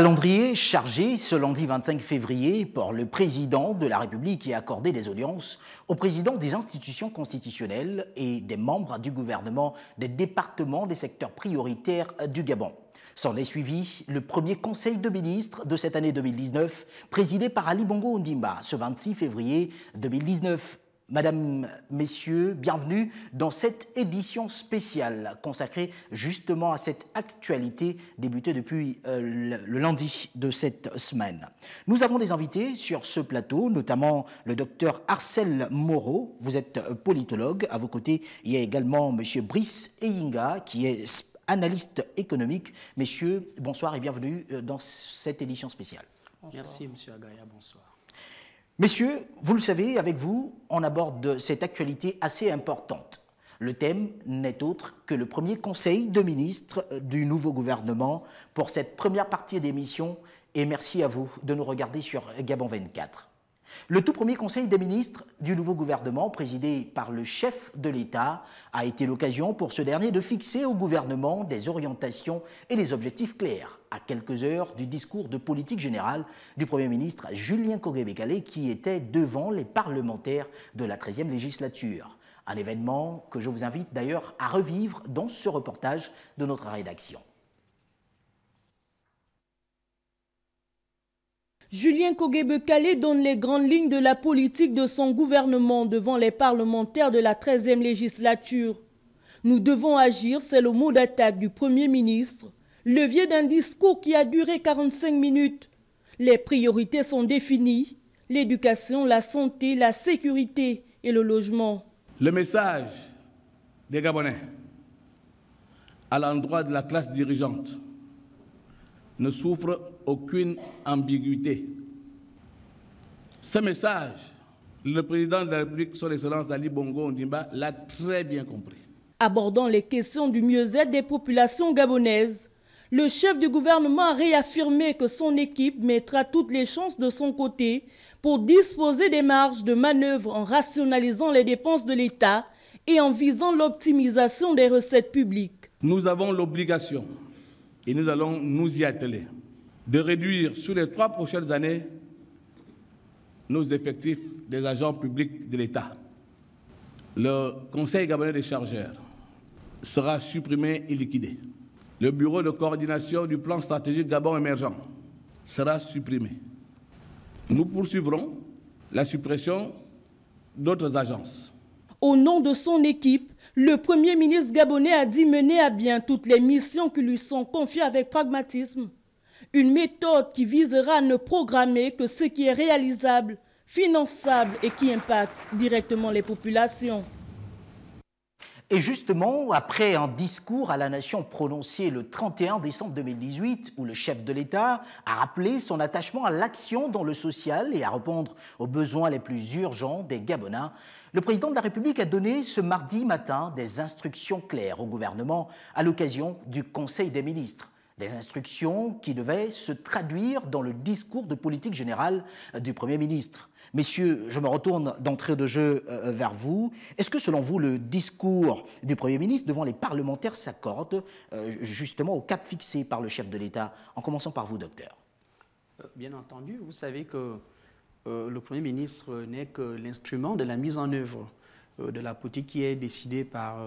Calendrier chargé ce lundi 25 février pour le président de la République qui a accordé des audiences aux présidents des institutions constitutionnelles et des membres du gouvernement des départements des secteurs prioritaires du Gabon. S'en est suivi le premier conseil de ministres de cette année 2019, présidé par Ali Bongo Ondimba ce 26 février 2019. Madame, Messieurs, bienvenue dans cette édition spéciale consacrée justement à cette actualité débutée depuis le lundi de cette semaine. Nous avons des invités sur ce plateau, notamment le docteur Arcel Moreau, vous êtes politologue. À vos côtés, il y a également monsieur Brice Eyinga, qui est analyste économique. Messieurs, bonsoir et bienvenue dans cette édition spéciale. Bonsoir. Merci, monsieur Agaya, bonsoir. Messieurs, vous le savez, avec vous, on aborde cette actualité assez importante. Le thème n'est autre que le premier conseil de ministres du nouveau gouvernement pour cette première partie d'émission. Et merci à vous de nous regarder sur Gabon 24. Le tout premier conseil des ministres du nouveau gouvernement, présidé par le chef de l'État, a été l'occasion pour ce dernier de fixer au gouvernement des orientations et des objectifs clairs, à quelques heures du discours de politique générale du Premier ministre Julien Kogé-Bekele, qui était devant les parlementaires de la 13e législature. Un événement que je vous invite d'ailleurs à revivre dans ce reportage de notre rédaction. Julien Kogé-Bekele donne les grandes lignes de la politique de son gouvernement devant les parlementaires de la 13e législature. Nous devons agir, c'est le mot d'attaque du Premier ministre, levier d'un discours qui a duré 45 minutes. Les priorités sont définies, l'éducation, la santé, la sécurité et le logement. Le message des Gabonais à l'endroit de la classe dirigeante ne souffre aucune ambiguïté. Ce message, le président de la République, son Excellence Ali Bongo Ondimba, l'a très bien compris. Abordant les questions du mieux-être des populations gabonaises, le chef du gouvernement a réaffirmé que son équipe mettra toutes les chances de son côté pour disposer des marges de manœuvre en rationalisant les dépenses de l'État et en visant l'optimisation des recettes publiques. Nous avons l'obligation, et nous allons nous y atteler, de réduire sur les 3 prochaines années nos effectifs des agents publics de l'État. Le Conseil gabonais des chargeurs sera supprimé et liquidé. Le bureau de coordination du plan stratégique Gabon émergent sera supprimé. Nous poursuivrons la suppression d'autres agences. Au nom de son équipe, le Premier ministre gabonais a dit mener à bien toutes les missions qui lui sont confiées avec pragmatisme. Une méthode qui visera à ne programmer que ce qui est réalisable, finançable et qui impacte directement les populations. Et justement, après un discours à la nation prononcé le 31 décembre 2018, où le chef de l'État a rappelé son attachement à l'action dans le social et à répondre aux besoins les plus urgents des Gabonais, le président de la République a donné ce mardi matin des instructions claires au gouvernement à l'occasion du Conseil des ministres. Des instructions qui devaient se traduire dans le discours de politique générale du Premier ministre. Messieurs, je me retourne d'entrée de jeu vers vous. Est-ce que selon vous, le discours du Premier ministre devant les parlementaires s'accorde justement au cap fixé par le chef de l'État? En commençant par vous, docteur. Bien entendu, vous savez que le Premier ministre n'est que l'instrument de la mise en œuvre de la politique qui est décidée par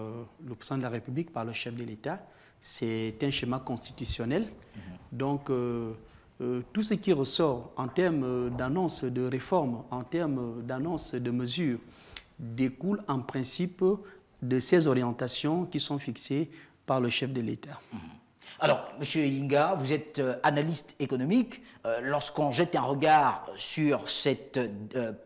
le président de la République, par le chef de l'État. C'est un schéma constitutionnel. Donc, tout ce qui ressort en termes d'annonce de réforme, en termes d'annonce de mesures, découle en principe de ces orientations qui sont fixées par le chef de l'État. Alors, M. Eyinga, vous êtes analyste économique. Lorsqu'on jette un regard sur cette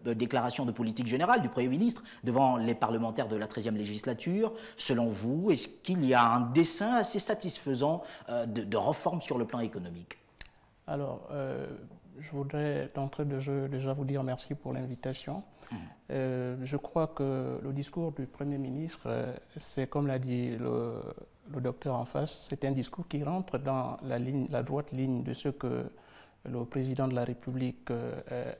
déclaration de politique générale du Premier ministre devant les parlementaires de la 13e législature, selon vous, est-ce qu'il y a un dessein assez satisfaisant de réforme sur le plan économique? Alors, je voudrais d'entrée de jeu déjà vous dire merci pour l'invitation. Je crois que le discours du Premier ministre, c'est comme l'a dit le docteur en face, c'est un discours qui rentre dans la droite ligne de ce que le président de la République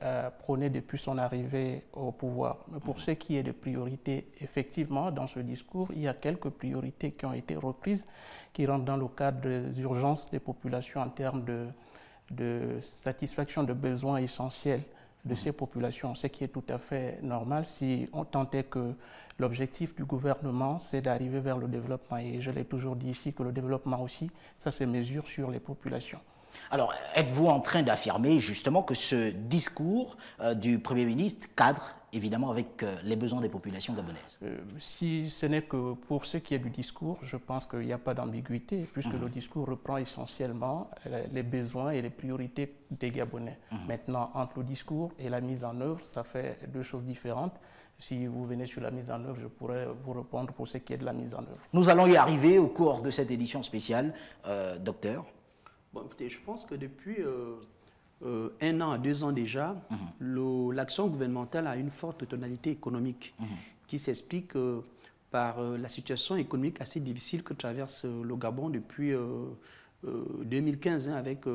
a prôné depuis son arrivée au pouvoir. Mais pour ce qui est de priorités, effectivement, dans ce discours, il y a quelques priorités qui ont été reprises, qui rentrent dans le cadre des urgences des populations en termes de satisfaction de besoins essentiels de ces populations, ce qui est tout à fait normal si on tentait que l'objectif du gouvernement, c'est d'arriver vers le développement. Et je l'ai toujours dit ici que le développement aussi, ça se mesure sur les populations. Alors, êtes-vous en train d'affirmer justement que ce discours du Premier ministre cadre évidemment avec les besoins des populations gabonaises? Si ce n'est que pour ce qui est du discours, je pense qu'il n'y a pas d'ambiguïté, puisque le discours reprend essentiellement les besoins et les priorités des Gabonais. Maintenant, entre le discours et la mise en œuvre, ça fait deux choses différentes. Si vous venez sur la mise en œuvre, je pourrais vous répondre pour ce qui est de la mise en œuvre. Nous allons y arriver au cours de cette édition spéciale, docteur. Bon, écoutez, je pense que depuis 1 an à 2 ans déjà, l'action gouvernementale a une forte tonalité économique qui s'explique par la situation économique assez difficile que traverse le Gabon depuis 2015 avec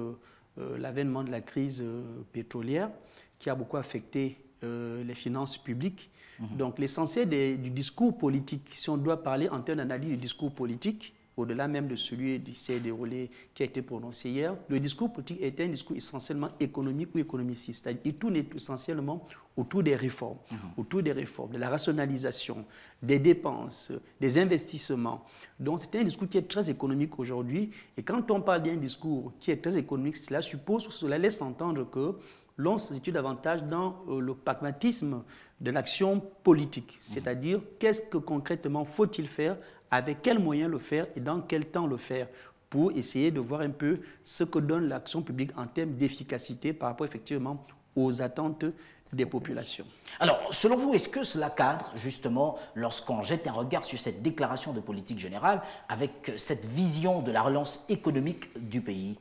l'avènement de la crise pétrolière qui a beaucoup affecté les finances publiques. Donc l'essentiel du discours politique, si on doit parler en termes d'analyse du discours politique, au-delà même de celui qui s'est déroulé, qui a été prononcé hier, le discours politique était un discours essentiellement économique ou économiciste. C'est-à-dire qu'il tourne essentiellement autour des réformes, de la rationalisation, des dépenses, des investissements. Donc c'est un discours qui est très économique aujourd'hui. Et quand on parle d'un discours qui est très économique, cela laisse entendre que l'on se situe davantage dans le pragmatisme de l'action politique. C'est-à-dire, qu'est-ce que concrètement faut-il faire, avec quels moyens le faire et dans quel temps le faire, pour essayer de voir un peu ce que donne l'action publique en termes d'efficacité par rapport effectivement aux attentes des populations. Alors, selon vous, est-ce que cela cadre justement lorsqu'on jette un regard sur cette déclaration de politique générale avec cette vision de la relance économique du pays,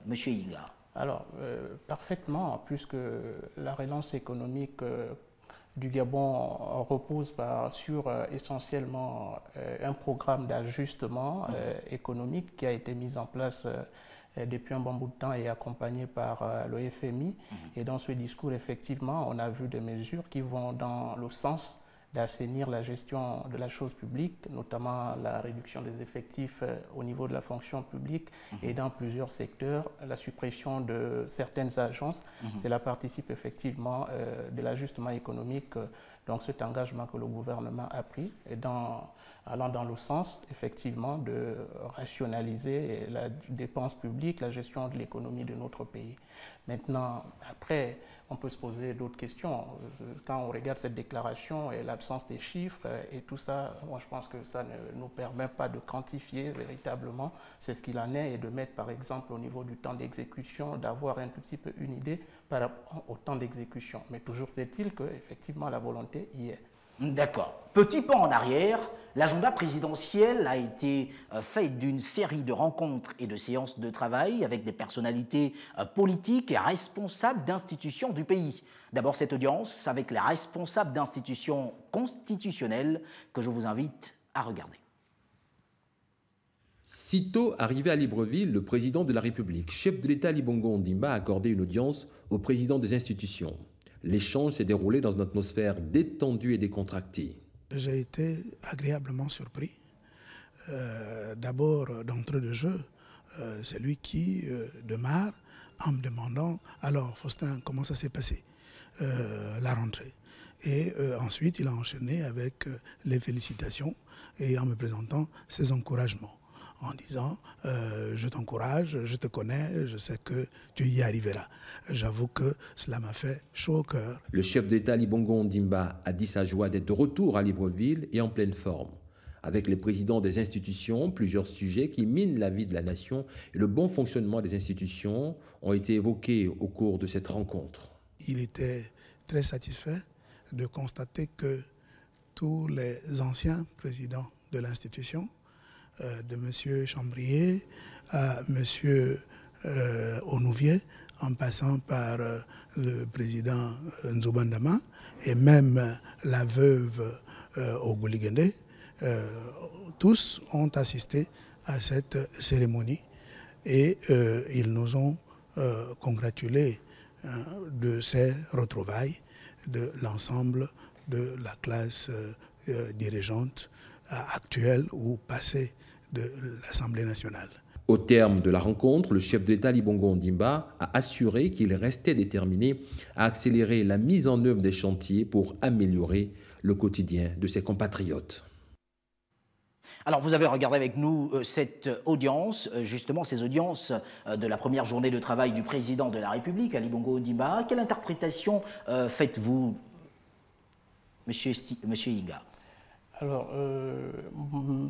Monsieur Inga? Alors, parfaitement, puisque la relance économique du Gabon repose sur essentiellement un programme d'ajustement économique qui a été mis en place depuis un bon bout de temps et accompagné par le FMI. Et dans ce discours, effectivement, on a vu des mesures qui vont dans le sens d'assainir la gestion de la chose publique, notamment la réduction des effectifs au niveau de la fonction publique et dans plusieurs secteurs, la suppression de certaines agences. Cela participe effectivement de l'ajustement économique, donc cet engagement que le gouvernement a pris, et allant dans le sens effectivement de rationaliser la dépense publique, la gestion de l'économie de notre pays. Maintenant, après, on peut se poser d'autres questions. Quand on regarde cette déclaration et l'absence des chiffres et tout ça, moi je pense que ça ne nous permet pas de quantifier véritablement c'est ce qu'il en est et de mettre par exemple au niveau du temps d'exécution, d'avoir un tout petit peu une idée par rapport au temps d'exécution. Mais toujours est-il qu'effectivement la volonté y est. D'accord. Petit pas en arrière, l'agenda présidentiel a été fait d'une série de rencontres et de séances de travail avec des personnalités politiques et responsables d'institutions du pays. D'abord cette audience avec les responsables d'institutions constitutionnelles que je vous invite à regarder. Sitôt arrivé à Libreville, le président de la République, chef de l'État Ali Bongo Ondimba, a accordé une audience au président des institutions. L'échange s'est déroulé dans une atmosphère détendue et décontractée. J'ai été agréablement surpris. D'abord, d'entrée de jeu, c'est lui qui démarre en me demandant « Alors, Faustin, comment ça s'est passé la rentrée ?» Et ensuite, il a enchaîné avec les félicitations et en me présentant ses encouragements, en disant je t'encourage, je te connais, je sais que tu y arriveras. J'avoue que cela m'a fait chaud au cœur. Le chef d'État Ali Bongo Ondimba a dit sa joie d'être de retour à Libreville et en pleine forme. Avec les présidents des institutions, plusieurs sujets qui minent la vie de la nation et le bon fonctionnement des institutions ont été évoqués au cours de cette rencontre. Il était très satisfait de constater que tous les anciens présidents de l'institution, de M. Chambrier à M. Onouvier, en passant par le président Nzobandama et même la veuve Ogouligende, tous ont assisté à cette cérémonie et ils nous ont congratulés de ces retrouvailles de l'ensemble de la classe dirigeante actuelle ou passée de l'Assemblée nationale. Au terme de la rencontre, le chef de l'État Ali Bongo Ondimba a assuré qu'il restait déterminé à accélérer la mise en œuvre des chantiers pour améliorer le quotidien de ses compatriotes. Alors, vous avez regardé avec nous cette audience, justement ces audiences de la première journée de travail du président de la République, Ali Bongo Ondimba. Quelle interprétation faites-vous, Monsieur Inga? Alors,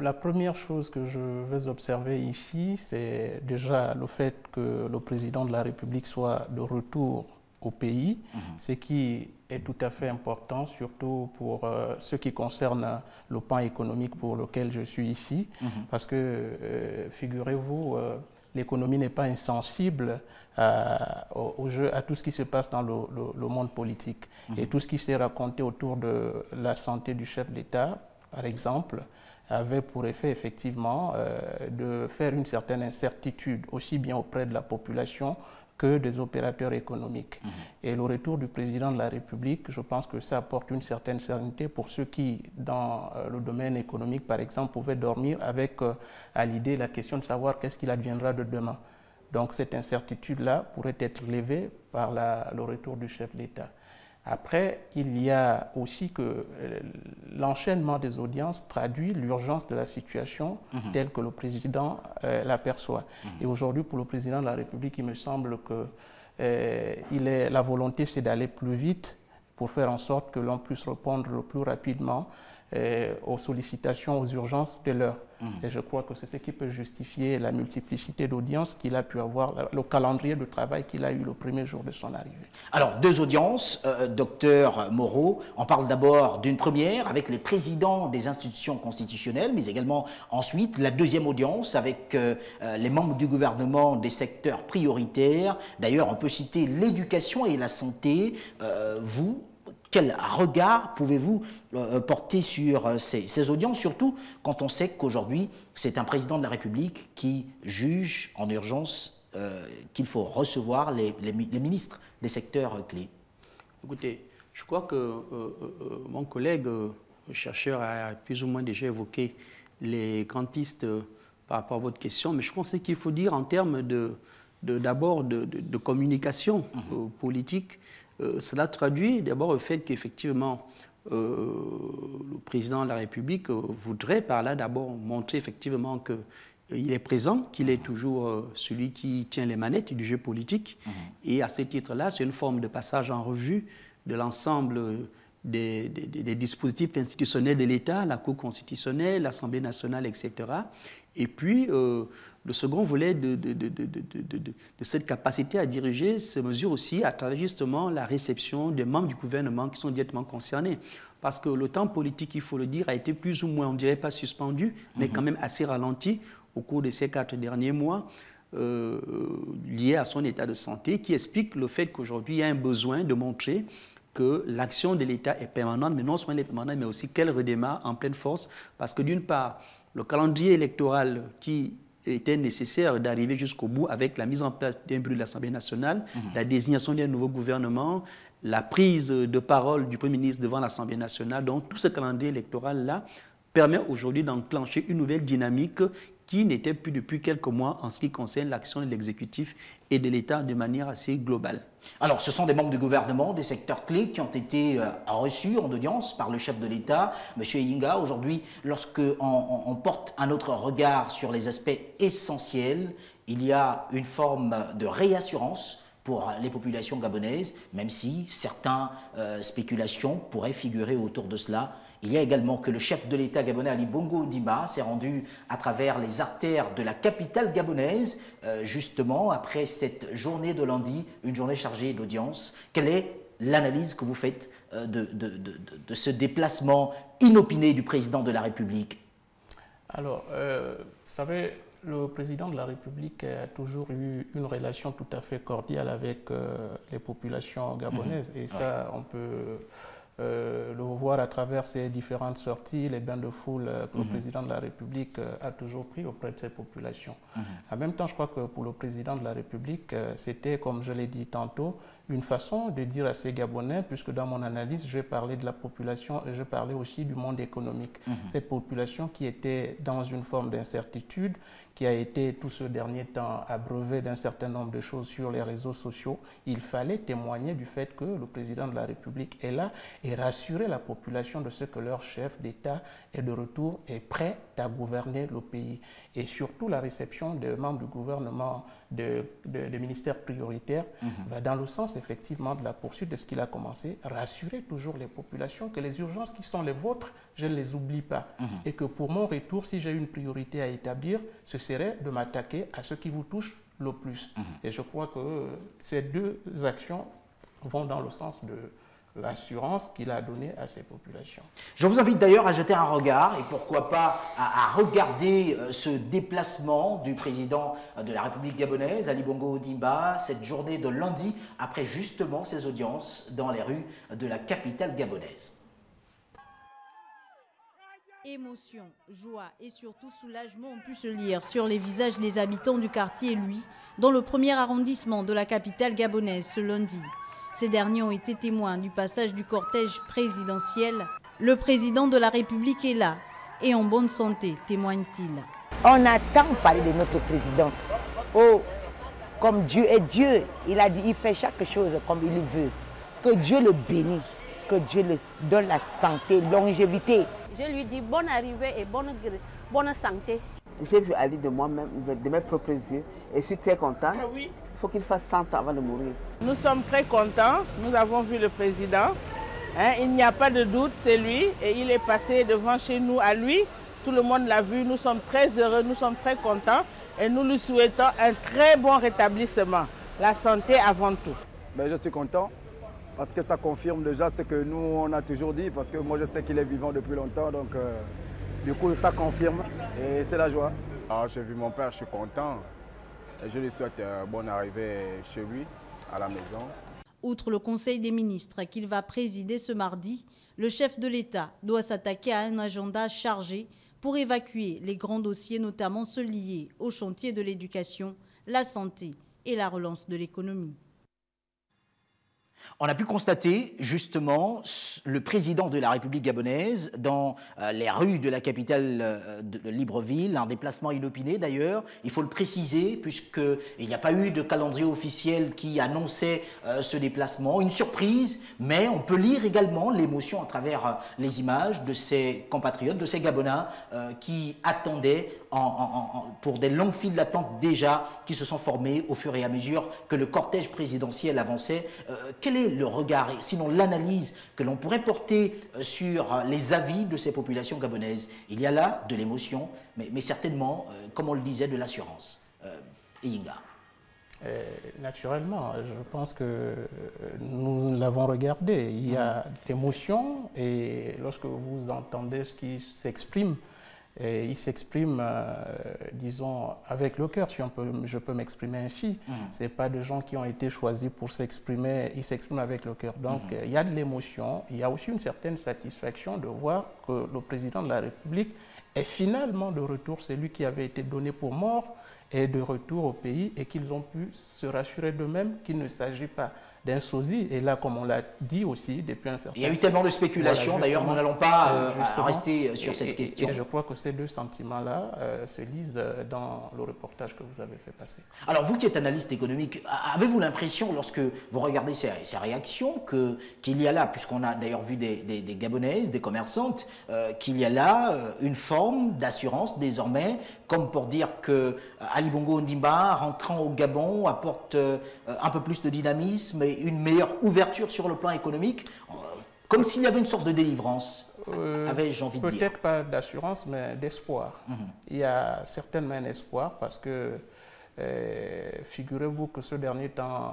la première chose que je vais observer ici, c'est déjà le fait que le président de la République soit de retour au pays, ce qui est tout à fait important, surtout pour ce qui concerne le pan économique pour lequel je suis ici, parce que, figurez-vous, l'économie n'est pas insensible à tout ce qui se passe dans le monde politique. Et tout ce qui s'est raconté autour de la santé du chef d'État, par exemple, avait pour effet effectivement de faire une certaine incertitude, aussi bien auprès de la population que des opérateurs économiques. Et le retour du président de la République, je pense que ça apporte une certaine sérénité pour ceux qui, dans le domaine économique, par exemple, pouvaient dormir avec à l'idée la question de savoir qu'est-ce qu'il adviendra de demain. Donc cette incertitude-là pourrait être levée par le retour du chef d'État. Après, il y a aussi que l'enchaînement des audiences traduit l'urgence de la situation telle que le président l'aperçoit. Et aujourd'hui, pour le président de la République, il me semble que la volonté, c'est d'aller plus vite pour faire en sorte que l'on puisse répondre le plus rapidement aux sollicitations, aux urgences de l'heure. Et je crois que c'est ce qui peut justifier la multiplicité d'audiences qu'il a pu avoir, le calendrier de travail qu'il a eu le premier jour de son arrivée. Alors, deux audiences, docteur Moreau. On parle d'abord d'une première avec les présidents des institutions constitutionnelles, mais également ensuite la deuxième audience avec les membres du gouvernement des secteurs prioritaires. D'ailleurs, on peut citer l'éducation et la santé. Quel regard pouvez-vous porter sur ces audiences, surtout quand on sait qu'aujourd'hui, c'est un président de la République qui juge en urgence qu'il faut recevoir les ministres des secteurs clés? Écoutez, je crois que mon collègue chercheur a plus ou moins déjà évoqué les grandes pistes par rapport à votre question, mais je pense qu'il faut dire en termes d'abord de communication politique. Cela traduit d'abord le fait qu'effectivement, le président de la République voudrait par là d'abord montrer effectivement qu'il est présent, qu'il est toujours celui qui tient les manettes du jeu politique. Et à ce titre-là, c'est une forme de passage en revue de l'ensemble des dispositifs institutionnels de l'État, la Cour constitutionnelle, l'Assemblée nationale, etc. Et puis, le second volet de cette capacité à diriger se mesure aussi à travers justement la réception des membres du gouvernement qui sont directement concernés. Parce que le temps politique, il faut le dire, a été plus ou moins, on ne dirait pas suspendu, mais quand même assez ralenti au cours de ces 4 derniers mois, lié à son état de santé, qui explique le fait qu'aujourd'hui, il y a un besoin de montrer que l'action de l'État est permanente, mais non seulement elle est permanente, mais aussi qu'elle redémarre en pleine force. Parce que d'une part, le calendrier électoral qui était nécessaire d'arriver jusqu'au bout avec la mise en place d'un bureau de l'Assemblée nationale, la désignation d'un nouveau gouvernement, la prise de parole du Premier ministre devant l'Assemblée nationale. Donc tout ce calendrier électoral-là permet aujourd'hui d'enclencher une nouvelle dynamique qui n'était plus depuis quelques mois en ce qui concerne l'action de l'exécutif et de l'État de manière assez globale. Alors, ce sont des membres du gouvernement, des secteurs clés qui ont été reçus en audience par le chef de l'État, M. Inga. Aujourd'hui, lorsqu'on porte un autre regard sur les aspects essentiels, il y a une forme de réassurance pour les populations gabonaises, même si certaines spéculations pourraient figurer autour de cela. Il y a également que le chef de l'État gabonais, Ali Bongo Ondimba, s'est rendu à travers les artères de la capitale gabonaise, justement après cette journée de lundi, une journée chargée d'audience. Quelle est l'analyse que vous faites de ce déplacement inopiné du président de la République? Alors, vous savez, le président de la République a toujours eu une relation tout à fait cordiale avec les populations gabonaises. Et ça, on peut le voir à travers ses différentes sorties, les bains de foule que le président de la République a toujours pris auprès de ses populations. En même temps, je crois que pour le président de la République, c'était, comme je l'ai dit tantôt, une façon de dire à ces Gabonais, puisque dans mon analyse, j'ai parlé de la population et je parlais aussi du monde économique. Cette population qui était dans une forme d'incertitude, qui a été tout ce dernier temps abreuvée d'un certain nombre de choses sur les réseaux sociaux, il fallait témoigner du fait que le président de la République est là et rassurer la population de ce que leur chef d'État est de retour et prêt à gouverner le pays. Et surtout, la réception des membres du gouvernement des ministères prioritaires va dans le sens effectivement de la poursuite de ce qu'il a commencé, rassurer toujours les populations que les urgences qui sont les vôtres, je ne les oublie pas. Et que pour mon retour, si j'ai une priorité à établir, ce serait de m'attaquer à ce qui vous touche le plus. Et je crois que ces deux actions vont dans le sens de l'assurance qu'il a donnée à ces populations. Je vous invite d'ailleurs à jeter un regard et pourquoi pas à regarder ce déplacement du président de la République gabonaise, Ali Bongo Ondimba, cette journée de lundi, après justement ses audiences dans les rues de la capitale gabonaise. Émotion, joie et surtout soulagement ont pu se lire sur les visages des habitants du quartier Lui, dans le premier arrondissement de la capitale gabonaise ce lundi. Ces derniers ont été témoins du passage du cortège présidentiel. Le président de la République est là et en bonne santé, témoigne-t-il. On attend parler de notre président. Oh, comme Dieu est Dieu, il a dit, il fait chaque chose comme il veut. Que Dieu le bénisse, que Dieu le donne la santé, longévité. Je lui dis bonne arrivée et bonne santé. J'ai vu Ali de moi-même, de mes propres yeux, et je suis très content. Oui. Il faut qu'il fasse 100 ans avant de mourir. Nous sommes très contents, nous avons vu le président. Il n'y a pas de doute, c'est lui, et il est passé devant chez nous à lui. Tout le monde l'a vu, nous sommes très heureux, nous sommes très contents, et nous lui souhaitons un très bon rétablissement. La santé avant tout. Mais je suis content, parce que ça confirme déjà ce que nous, on a toujours dit, parce que moi je sais qu'il est vivant depuis longtemps, donc du coup ça confirme, et c'est la joie. Alors, j'ai vu mon père, je suis content. Et je lui souhaite une bonne arrivée chez lui, à la maison. Outre le Conseil des ministres qu'il va présider ce mardi, le chef de l'État doit s'attaquer à un agenda chargé pour évacuer les grands dossiers, notamment ceux liés au chantier de l'éducation, la santé et la relance de l'économie. On a pu constater justement le président de la République gabonaise dans les rues de la capitale de Libreville, un déplacement inopiné d'ailleurs, il faut le préciser puisqu'il n'y a pas eu de calendrier officiel qui annonçait ce déplacement, une surprise, mais on peut lire également l'émotion à travers les images de ses compatriotes, de ces Gabonais qui attendaient pour des longues files d'attente déjà qui se sont formées au fur et à mesure que le cortège présidentiel avançait. Quel est le regard, sinon l'analyse que l'on pourrait porter sur les avis de ces populations gabonaises? Il y a là de l'émotion, mais certainement, comme on le disait, de l'assurance. Eyinga. Naturellement, je pense que nous l'avons regardé. Il y a l'émotion et lorsque vous entendez ce qui s'exprime, et il s'exprime, disons, avec le cœur, si je peux m'exprimer ainsi. Ce n'est pas des gens qui ont été choisis pour s'exprimer, ils s'expriment avec le cœur. Donc, il y a de l'émotion, il y a aussi une certaine satisfaction de voir que le président de la République est finalement de retour. C'est lui qui avait été donné pour mort est de retour au pays et qu'ils ont pu se rassurer d'eux-mêmes qu'il ne s'agit pas d'un sosie. Et là, comme on l'a dit aussi depuis un certain temps. Il y a eu tellement de spéculations, voilà, d'ailleurs, nous n'allons pas rester sur cette question. Et je crois que ces deux sentiments-là se lisent dans le reportage que vous avez fait passer. Alors, vous qui êtes analyste économique, avez-vous l'impression, lorsque vous regardez ces réactions, qu'il y a là, puisqu'on a d'ailleurs vu des Gabonaises, des commerçantes, qu'il y a là une forme d'assurance désormais, comme pour dire que Ali Bongo Ondimba, rentrant au Gabon, apporte un peu plus de dynamisme et une meilleure ouverture sur le plan économique, comme s'il y avait une sorte de délivrance, avais-je envie de dire. Peut-être pas d'assurance, mais d'espoir. Il y a certainement un espoir parce que figurez-vous que ce dernier temps,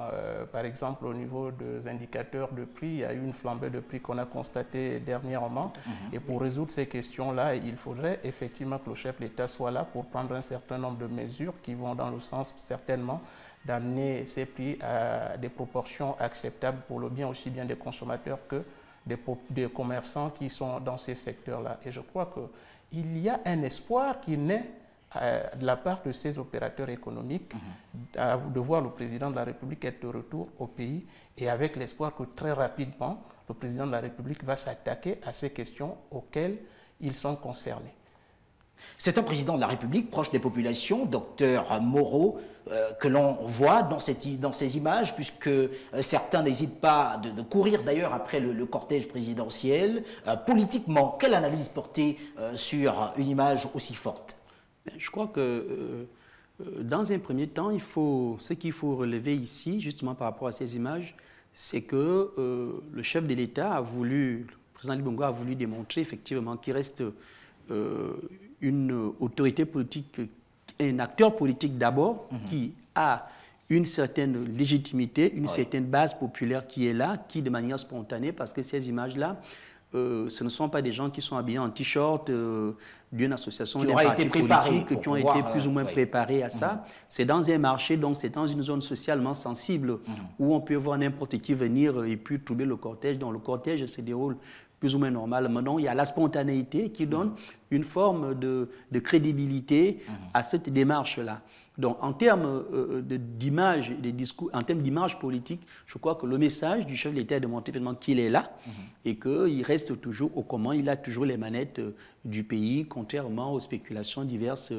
par exemple au niveau des indicateurs de prix, il y a eu une flambée de prix qu'on a constatée dernièrement. Et pour résoudre ces questions-là, il faudrait effectivement que le chef de l'État soit là pour prendre un certain nombre de mesures qui vont dans le sens certainement d'amener ces prix à des proportions acceptables pour le bien aussi bien des consommateurs que des commerçants qui sont dans ces secteurs-là. Et je crois qu'il y a un espoir qui naît de la part de ces opérateurs économiques de voir le président de la République être de retour au pays et avec l'espoir que très rapidement, le président de la République va s'attaquer à ces questions auxquelles ils sont concernés. C'est un président de la République proche des populations, docteur Moreau, que l'on voit dans ces images, puisque certains n'hésitent pas de courir d'ailleurs après le cortège présidentiel. Politiquement, quelle analyse porter sur une image aussi forte? Je crois que dans un premier temps, ce qu'il faut relever ici, justement par rapport à ces images, c'est que le chef de l'État le président Ali Bongo a voulu démontrer effectivement qu'il reste une autorité politique, un acteur politique d'abord, qui a une certaine légitimité, une certaine base populaire qui est là, qui de manière spontanée, parce que ces images-là, ce ne sont pas des gens qui sont habillés en t-shirt d'une association, d'un parti politique, qui ont été plus ou moins préparés à ça. C'est dans un marché, donc c'est dans une zone socialement sensible où on peut voir n'importe qui venir et puis troubler le cortège. Donc le cortège se déroule plus ou moins normalement. Donc il y a la spontanéité qui donne une forme de crédibilité à cette démarche-là. Donc, en termes d'image, des discours, en termes d'image politique, je crois que le message du chef de l'État est de montrer qu'il est là et qu'il reste toujours aux commandes. Il a toujours les manettes du pays, contrairement aux spéculations diverses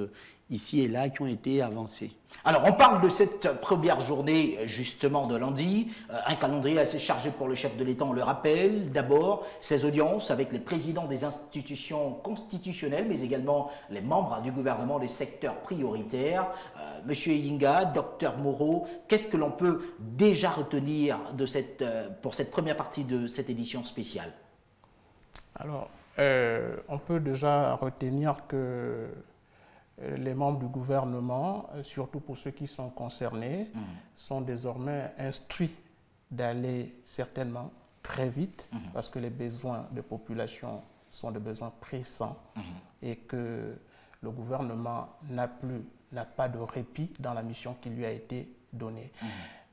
ici et là qui ont été avancées. Alors, on parle de cette première journée, justement, de lundi. Un calendrier assez chargé pour le chef de l'État, on le rappelle. D'abord, ses audiences avec les présidents des institutions constitutionnelles, mais également les membres du gouvernement des secteurs prioritaires. Monsieur Eyinga, docteur Moreau, qu'est-ce que l'on peut déjà retenir pour cette première partie de cette édition spéciale? Alors, on peut déjà retenir que les membres du gouvernement, surtout pour ceux qui sont concernés, sont désormais instruits d'aller certainement très vite parce que les besoins de population sont des besoins pressants et que le gouvernement n'a pas de répit dans la mission qui lui a été donnée.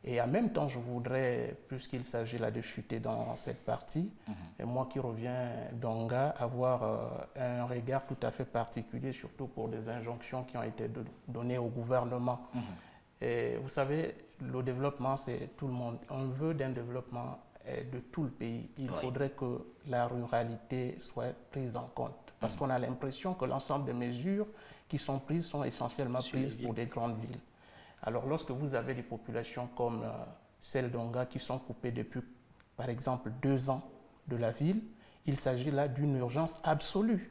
Et en même temps, je voudrais, puisqu'il s'agit là de chuter dans cette partie, et moi qui reviens d'Onga, avoir un regard tout à fait particulier, surtout pour des injonctions qui ont été données au gouvernement. Et vous savez, le développement, c'est tout le monde. On veut d'un développement de tout le pays. Il faudrait que la ruralité soit prise en compte. Parce qu'on a l'impression que l'ensemble des mesures qui sont prises sont essentiellement prises pour des grandes villes. Alors, lorsque vous avez des populations comme celle d'Onga qui sont coupées depuis, par exemple, 2 ans de la ville, il s'agit là d'une urgence absolue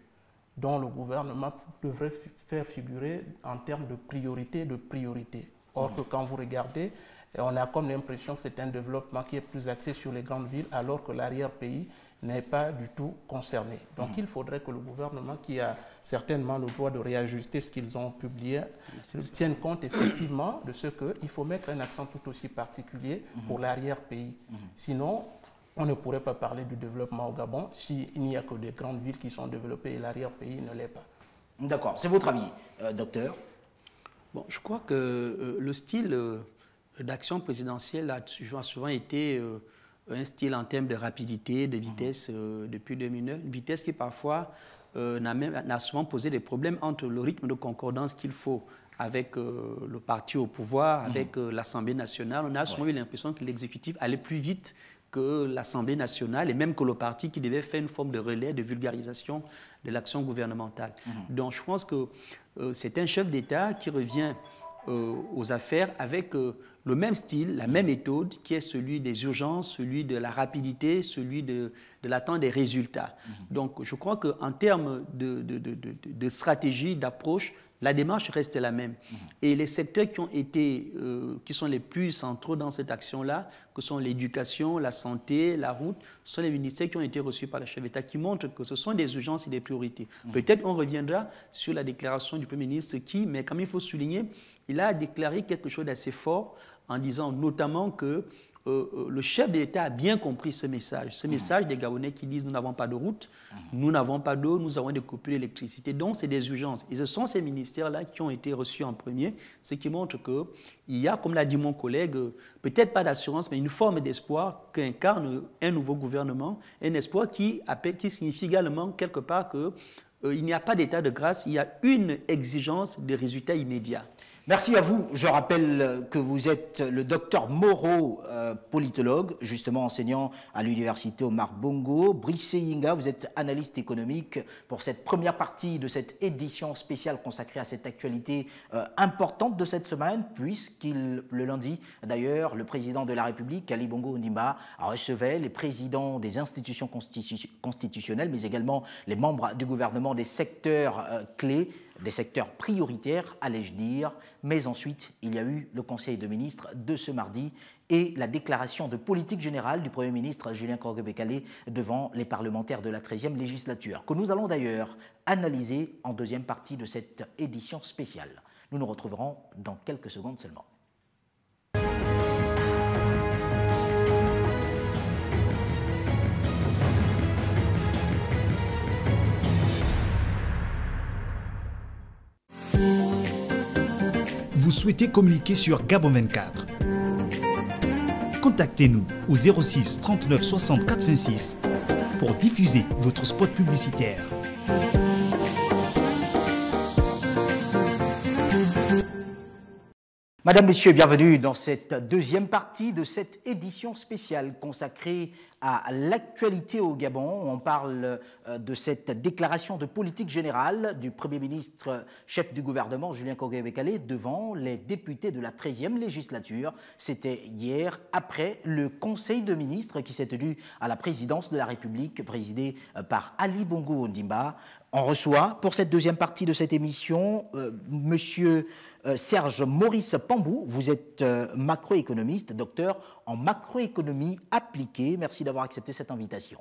dont le gouvernement devrait faire figurer en termes de priorité. Or que quand vous regardez, on a comme l'impression que c'est un développement qui est plus axé sur les grandes villes, alors que l'arrière-pays n'est pas du tout concerné. Donc il faudrait que le gouvernement, qui a certainement le droit de réajuster ce qu'ils ont publié, tienne compte effectivement de ce qu'il faut mettre un accent tout aussi particulier pour l'arrière-pays. Sinon, on ne pourrait pas parler du développement au Gabon s'il n'y a que des grandes villes qui sont développées et l'arrière-pays ne l'est pas. D'accord. C'est votre avis, docteur? Bon, je crois que le style d'action présidentielle a souvent été un style en termes de rapidité, de vitesse depuis 2009, une vitesse qui parfois n'a souvent posé des problèmes entre le rythme de concordance qu'il faut avec le parti au pouvoir, avec l'Assemblée nationale. On a souvent eu l'impression que l'exécutif allait plus vite que l'Assemblée nationale et même que le parti qui devait faire une forme de relais, de vulgarisation de l'action gouvernementale. Donc je pense que c'est un chef d'État qui revient aux affaires avec le même style, la même méthode qui est celui des urgences, celui de la rapidité, celui de l'attente des résultats. Donc je crois qu'en termes de stratégie, d'approche, la démarche reste la même. Et les secteurs qui sont les plus centraux dans cette action-là, que sont l'éducation, la santé, la route, sont les ministères qui ont été reçus par le chef d'État, qui montrent que ce sont des urgences et des priorités. Peut-être on reviendra sur la déclaration du Premier ministre mais comme il faut souligner, il a déclaré quelque chose d'assez fort en disant notamment que le chef de l'État a bien compris ce message des Gabonais qui disent nous n'avons pas de route, nous n'avons pas d'eau, nous avons des coupures d'électricité, donc c'est des urgences. Et ce sont ces ministères-là qui ont été reçus en premier, ce qui montre qu'il y a, comme l'a dit mon collègue, peut-être pas d'assurance, mais une forme d'espoir qu'incarne un nouveau gouvernement, un espoir qui signifie également quelque part qu'il n'y a pas d'état de grâce, il y a une exigence de résultats immédiats. Merci à vous. Je rappelle que vous êtes le docteur Moreau, politologue, justement enseignant à l'université Omar Bongo. Brice Yinga, vous êtes analyste économique pour cette première partie de cette édition spéciale consacrée à cette actualité importante de cette semaine, le lundi, d'ailleurs, le président de la République, Ali Bongo Ondimba, recevait les présidents des institutions constitutionnelles, mais également les membres du gouvernement des secteurs clés, des secteurs prioritaires, allais-je dire. Mais ensuite, il y a eu le Conseil de ministres de ce mardi et la déclaration de politique générale du Premier ministre Julien Kogebe-Kalé devant les parlementaires de la 13e législature, que nous allons d'ailleurs analyser en deuxième partie de cette édition spéciale. Nous nous retrouverons dans quelques secondes seulement. Vous souhaitez communiquer sur Gabon 24. Contactez-nous au 06 39 64 26 pour diffuser votre spot publicitaire. Madame, Messieurs, bienvenue dans cette deuxième partie de cette édition spéciale consacrée à l'actualité au Gabon. On parle de cette déclaration de politique générale du Premier ministre, chef du gouvernement, Julien Kogebe-Kalé, devant les députés de la 13e législature. C'était hier, après le Conseil de ministres qui s'est tenu à la présidence de la République, présidé par Ali Bongo Ondimba. On reçoit, pour cette deuxième partie de cette émission, Monsieur Serge Maurice Pambou. Vous êtes macroéconomiste, docteur en macroéconomie appliquée. Merci d'avoir accepté cette invitation.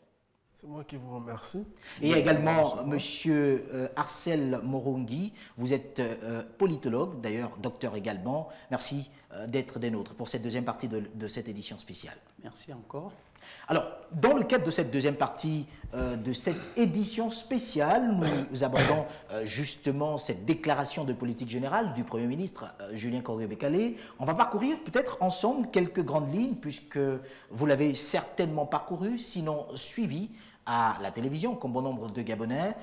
C'est moi qui vous remercie. Et également Monsieur Arcel Morongi. Vous êtes politologue, d'ailleurs docteur également. Merci d'être des nôtres pour cette deuxième partie de cette édition spéciale. Merci encore. Alors, dans le cadre de cette deuxième partie de cette édition spéciale, nous abordons justement cette déclaration de politique générale du Premier ministre Julien Kogebe-Kalé. On va parcourir peut-être ensemble quelques grandes lignes, puisque vous l'avez certainement parcouru, sinon suivi à la télévision, comme bon nombre de Gabonais.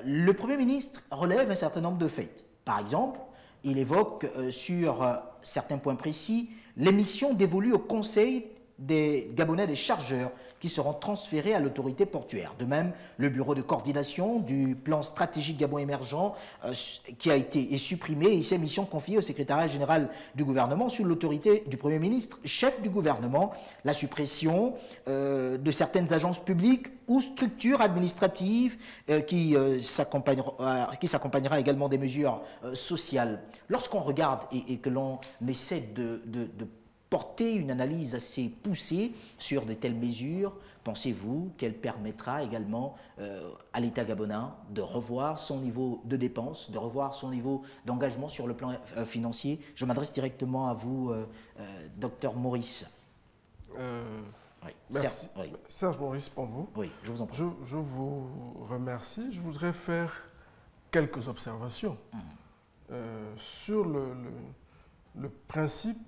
Le Premier ministre relève un certain nombre de faits. Par exemple, il évoque sur certains points précis les missions dévolues au Conseil des Gabonais des chargeurs qui seront transférés à l'autorité portuaire. De même, le bureau de coordination du plan stratégique Gabon émergent qui a été supprimé et ses missions confiées au secrétariat général du gouvernement sous l'autorité du Premier ministre, chef du gouvernement, la suppression de certaines agences publiques ou structures administratives qui s'accompagnera également des mesures sociales. Lorsqu'on regarde et que l'on essaie de porter une analyse assez poussée sur de telles mesures, pensez-vous qu'elle permettra également à l'État gabonais de revoir son niveau de dépenses, de revoir son niveau d'engagement sur le plan financier? Je m'adresse directement à vous, docteur Maurice. Oui. Merci. Oui. Serge Maurice Pambou. Oui, je vous en prie. Je vous remercie. Je voudrais faire quelques observations sur le principe.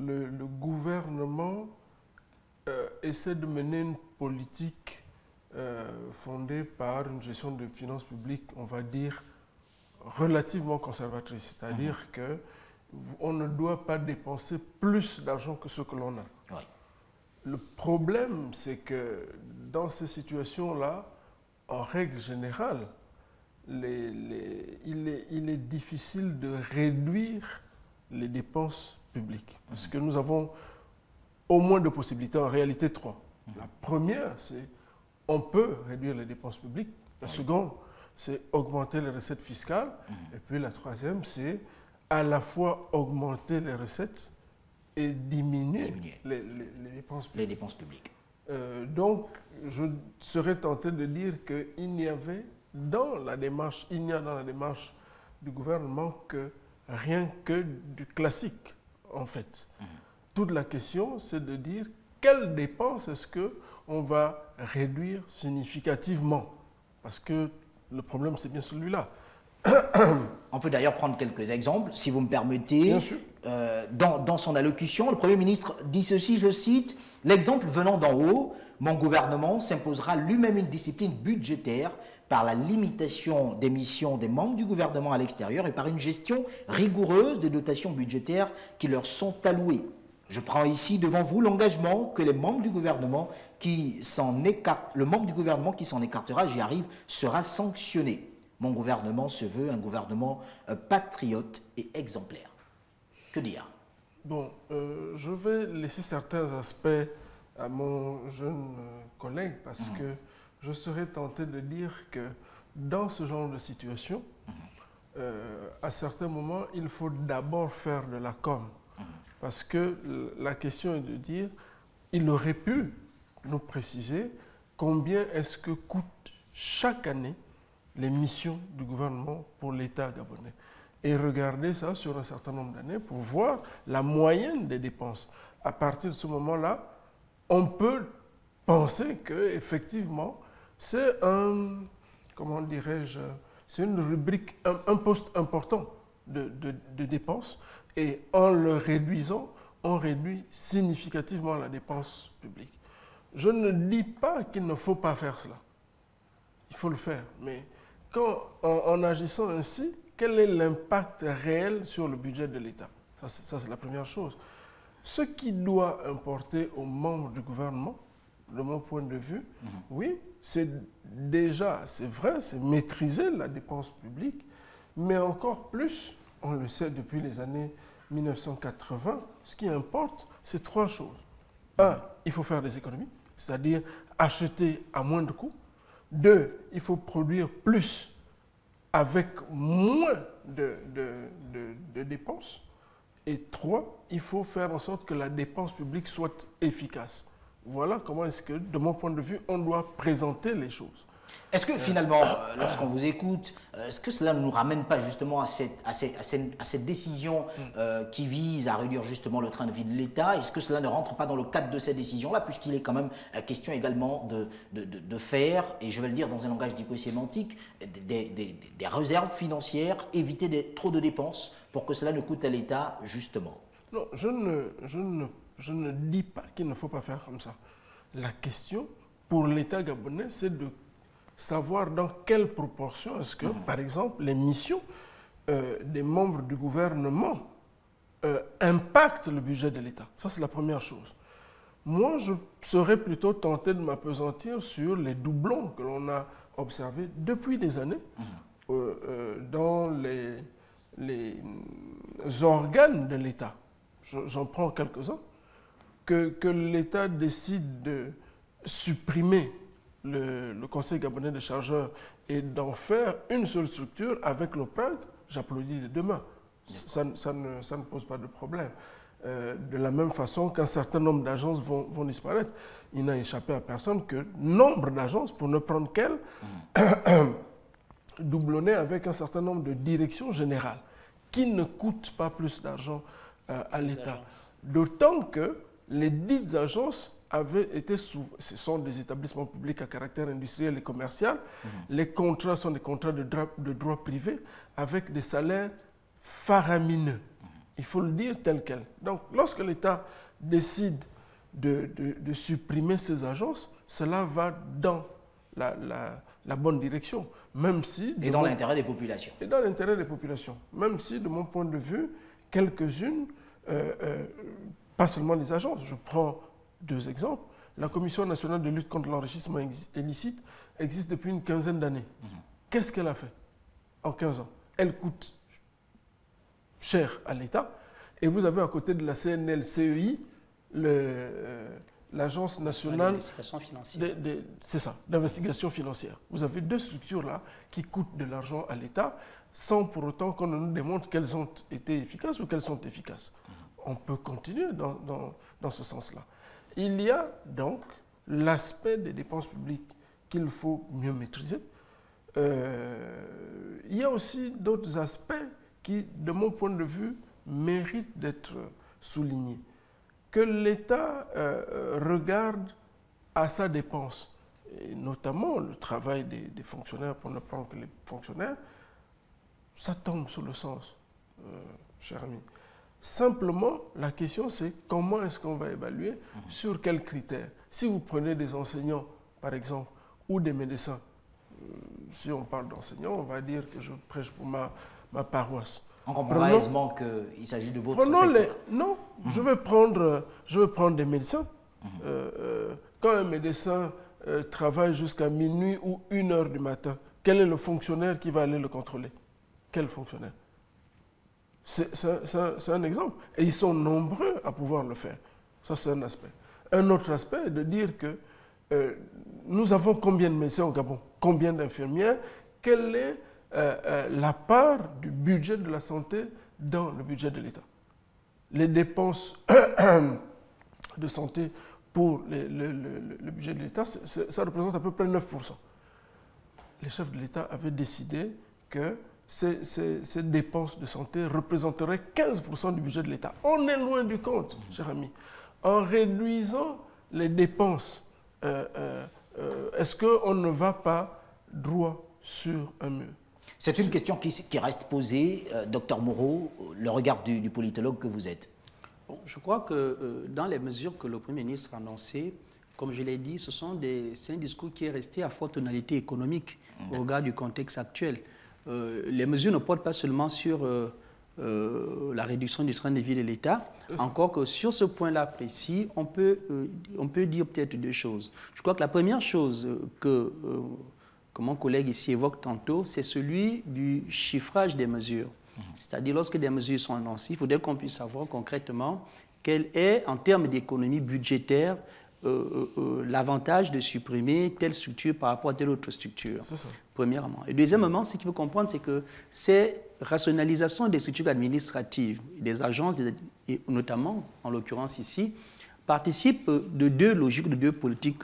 Le gouvernement essaie de mener une politique fondée par une gestion de finances publiques, on va dire, relativement conservatrice. C'est-à-dire qu'on ne doit pas dépenser plus d'argent que ce que l'on a. Oui. Le problème, c'est que dans ces situations-là, en règle générale, il est difficile de réduire les dépenses publiques. Parce que nous avons au moins deux possibilités, en réalité trois. La première, c'est on peut réduire les dépenses publiques. La seconde, c'est augmenter les recettes fiscales. Et puis la troisième, c'est à la fois augmenter les recettes et diminuer les dépenses publiques. Les dépenses publiques. Donc, je serais tenté de dire qu'il n'y avait dans la démarche, du gouvernement que rien que du classique. En fait, toute la question, c'est de dire quelles dépenses est-ce qu'on va réduire significativement. Parce que le problème, c'est bien celui-là. On peut d'ailleurs prendre quelques exemples, si vous me permettez. Bien sûr. Dans son allocution, le Premier ministre dit ceci, je cite, « L'exemple venant d'en haut, mon gouvernement s'imposera lui-même une discipline budgétaire par la limitation des missions des membres du gouvernement à l'extérieur et par une gestion rigoureuse des dotations budgétaires qui leur sont allouées. Je prends ici devant vous l'engagement que les membres du gouvernement qui s'en écartent, le membre du gouvernement qui s'en écartera, j'y arrive, sera sanctionné. Mon gouvernement se veut un gouvernement patriote et exemplaire. » Que dire? Bon, je vais laisser certains aspects à mon jeune collègue parce que je serais tenté de dire que dans ce genre de situation, à certains moments, il faut d'abord faire de la com. Parce que la question est de dire, il aurait pu nous préciser combien est-ce que coûte chaque année les missions du gouvernement pour l'État gabonais. Et regarder ça sur un certain nombre d'années pour voir la moyenne des dépenses. À partir de ce moment-là, on peut penser qu'effectivement, c'est un, comment dirais-je, c'est une rubrique, un poste important de dépenses. Et en le réduisant, on réduit significativement la dépense publique. Je ne dis pas qu'il ne faut pas faire cela. Il faut le faire. Mais en agissant ainsi, quel est l'impact réel sur le budget de l'État? Ça, c'est la première chose. Ce qui doit importer aux membres du gouvernement, de mon point de vue, oui, c'est déjà, c'est vrai, c'est maîtriser la dépense publique, mais encore plus, on le sait depuis les années 1980, ce qui importe, c'est trois choses. Un, il faut faire des économies, c'est-à-dire acheter à moindre coût. Deux, il faut produire plus avec moins de dépenses. Et trois, il faut faire en sorte que la dépense publique soit efficace. Voilà comment est-ce que, de mon point de vue, on doit présenter les choses. Est-ce que finalement, lorsqu'on vous écoute, est-ce que cela ne nous ramène pas justement à cette décision qui vise à réduire justement le train de vie de l'État? Est-ce que cela ne rentre pas dans le cadre de cette décision-là, puisqu'il est quand même question également de faire, et je vais le dire dans un langage dico-sémantique, des réserves financières, éviter trop de dépenses pour que cela ne coûte à l'État justement? Non, je ne dis pas qu'il ne faut pas faire comme ça. La question pour l'État gabonais, c'est de savoir dans quelle proportion est-ce que, par exemple, les missions des membres du gouvernement impactent le budget de l'État. Ça, c'est la première chose. Moi, je serais plutôt tenté de m'appesantir sur les doublons que l'on a observés depuis des années dans les organes de l'État. J'en prends quelques-uns. Que l'État décide de supprimer le Conseil gabonais des chargeurs et d'en faire une seule structure avec l'OPRAG, j'applaudis les deux mains. Ça ne pose pas de problème. De la même façon qu'un certain nombre d'agences vont disparaître. Il n'a échappé à personne que nombre d'agences, pour ne prendre qu'elles, doublonnées avec un certain nombre de directions générales qui ne coûtent pas plus d'argent à l'État. D'autant que les dites agences avaient été ce sont des établissements publics à caractère industriel et commercial. Les contrats sont des contrats de droit privé avec des salaires faramineux. Il faut le dire tel quel. Donc, lorsque l'État décide de supprimer ces agences, cela va dans la bonne direction. Même si et dans l'intérêt des populations. Et dans l'intérêt des populations. Même si, de mon point de vue, quelques-unes, pas seulement les agences, je prends deux exemples. La Commission nationale de lutte contre l'enrichissement illicite existe depuis une quinzaine d'années. Qu'est-ce qu'elle a fait en 15 ans? Elle coûte cher à l'État. Et vous avez à côté de la CNLCEI l'Agence nationale d'investigation financière. Vous avez deux structures-là qui coûtent de l'argent à l'État sans pour autant qu'on ne nous démontre qu'elles ont été efficaces ou qu'elles sont efficaces. On peut continuer dans ce sens-là. Il y a donc l'aspect des dépenses publiques qu'il faut mieux maîtriser. Il y a aussi d'autres aspects qui, de mon point de vue, méritent d'être soulignés. que l'État regarde à sa dépense, et notamment le travail des fonctionnaires, pour ne prendre que les fonctionnaires, ça tombe sous le sens, cher ami. Simplement, la question c'est comment est-ce qu'on va évaluer, sur quels critères. Si vous prenez des enseignants, par exemple, ou des médecins, si on parle d'enseignants, on va dire que je prêche pour ma paroisse. On comprend aisément qu'il s'agit de votre secteur. Non, je veux prendre des médecins. Quand un médecin travaille jusqu'à minuit ou 1 heure du matin, quel est le fonctionnaire qui va aller le contrôler? Quel fonctionnaire? C'est un exemple. Et ils sont nombreux à pouvoir le faire. Ça, c'est un aspect. Un autre aspect est de dire que nous avons combien de médecins au Gabon? Combien d'infirmières? Quelle est la part du budget de la santé dans le budget de l'État? Les dépenses de santé pour le budget de l'État, ça représente à peu près 9%. Les chefs de l'État avaient décidé que ces dépenses de santé représenteraient 15% du budget de l'État. On est loin du compte, cher ami. En réduisant les dépenses, est-ce qu'on ne va pas droit sur un mur? C'est une question qui reste posée. Docteur Moreau, le regard du politologue que vous êtes. Bon, je crois que dans les mesures que le Premier ministre a annoncées, comme je l'ai dit, c'est un discours qui est resté à forte tonalité économique au regard du contexte actuel. Les mesures ne portent pas seulement sur la réduction du train de vie de l'État, encore que sur ce point-là précis, on peut dire peut-être deux choses. Je crois que la première chose que mon collègue ici évoque tantôt, c'est celui du chiffrage des mesures. C'est-à-dire, lorsque des mesures sont annoncées, il faudrait qu'on puisse savoir concrètement quel est, en termes d'économie budgétaire, l'avantage de supprimer telle structure par rapport à telle autre structure, premièrement. Et deuxièmement, ce qu'il faut comprendre, c'est que ces rationalisations des structures administratives, des agences, et notamment, en l'occurrence ici, participent de deux logiques, de deux politiques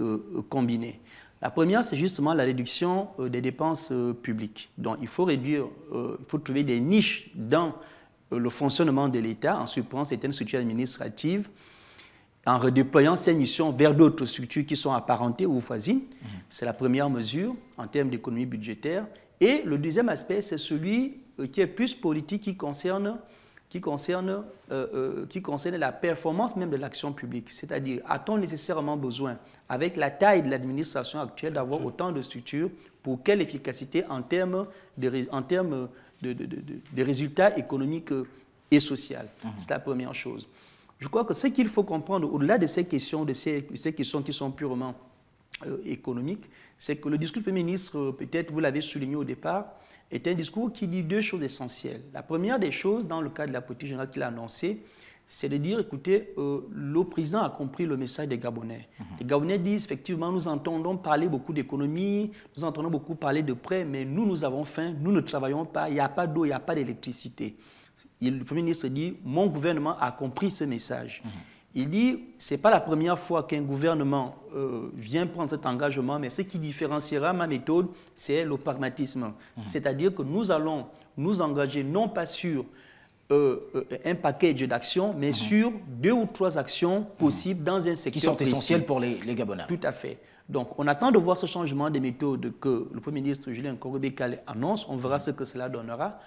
combinées. La première, c'est justement la réduction des dépenses publiques. Donc, il faut réduire, il faut trouver des niches dans le fonctionnement de l'État en supprimant certaines structures administratives, en redéployant ces missions vers d'autres structures qui sont apparentées ou voisines. C'est la première mesure en termes d'économie budgétaire. Et le deuxième aspect, c'est celui qui est plus politique, qui concerne la performance même de l'action publique. C'est-à-dire, a-t-on nécessairement besoin, avec la taille de l'administration actuelle, d'avoir autant de structures? Pour quelle efficacité en termes de résultats économiques et sociaux? C'est la première chose. Je crois que ce qu'il faut comprendre, au-delà de ces questions, qui sont purement économiques, c'est que le discours du Premier ministre, peut-être vous l'avez souligné au départ, est un discours qui dit deux choses essentielles. La première des choses, dans le cadre de la politique générale qu'il a annoncée, c'est de dire, écoutez, le président a compris le message des Gabonais. Les Gabonais disent, effectivement, nous entendons parler beaucoup d'économie, nous entendons beaucoup parler de prêts, mais nous avons faim, nous ne travaillons pas, il n'y a pas d'eau, il n'y a pas d'électricité. Le Premier ministre dit, mon gouvernement a compris ce message. Il dit, ce n'est pas la première fois qu'un gouvernement vient prendre cet engagement, mais ce qui différenciera ma méthode, c'est le pragmatisme. C'est-à-dire que nous allons nous engager non pas sur un package d'actions, mais sur 2 ou 3 actions possibles dans un secteur qui sont précis. Essentielles pour les Gabonais. Tout à fait. Donc, on attend de voir ce changement de méthode que le Premier ministre Julien Nkorobe-Kalé annonce. On verra ce que cela donnera.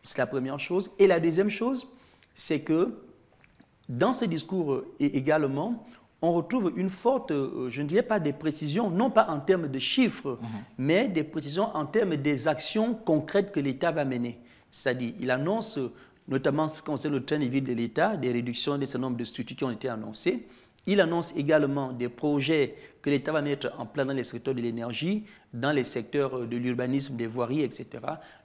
C'est la première chose. Et la deuxième chose, c'est que dans ce discours également, on retrouve une forte, je ne dirais pas des précisions, non pas en termes de chiffres, mais des précisions en termes des actions concrètes que l'État va mener. C'est-à-dire, il annonce, notamment ce qui concerne le train de vie de l'État, des réductions de ce nombre de structures qui ont été annoncées. Il annonce également des projets que l'État va mettre en place dans les secteurs de l'énergie, dans les secteurs de l'urbanisme, des voiries, etc.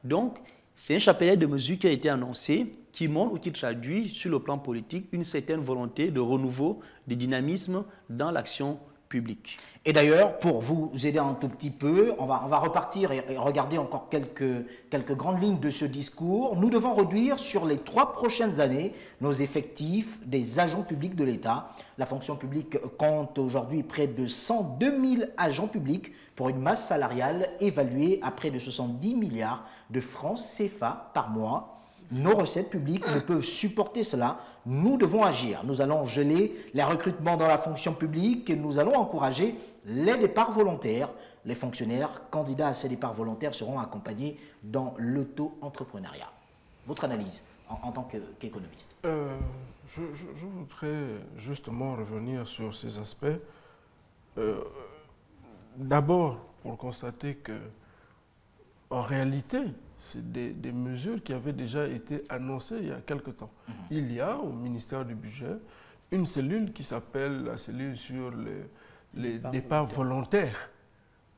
Donc, c'est un chapelet de mesures qui a été annoncé, qui montre ou qui traduit sur le plan politique une certaine volonté de renouveau, de dynamisme dans l'action publique. Et d'ailleurs, pour vous aider un tout petit peu, on va repartir et regarder encore quelques grandes lignes de ce discours. Nous devons réduire sur les 3 prochaines années nos effectifs des agents publics de l'État. La fonction publique compte aujourd'hui près de 102 000 agents publics pour une masse salariale évaluée à près de 70 milliards de francs CFA par mois. Nos recettes publiques ne peuvent supporter cela. Nous devons agir. Nous allons geler les recrutements dans la fonction publique et nous allons encourager les départs volontaires. Les fonctionnaires candidats à ces départs volontaires seront accompagnés dans l'auto-entrepreneuriat. Votre analyse en tant qu'économiste? Je voudrais justement revenir sur ces aspects. D'abord, pour constater que, en réalité, c'est des mesures qui avaient déjà été annoncées il y a quelque temps. Il y a au ministère du Budget une cellule qui s'appelle la cellule sur les départs volontaires.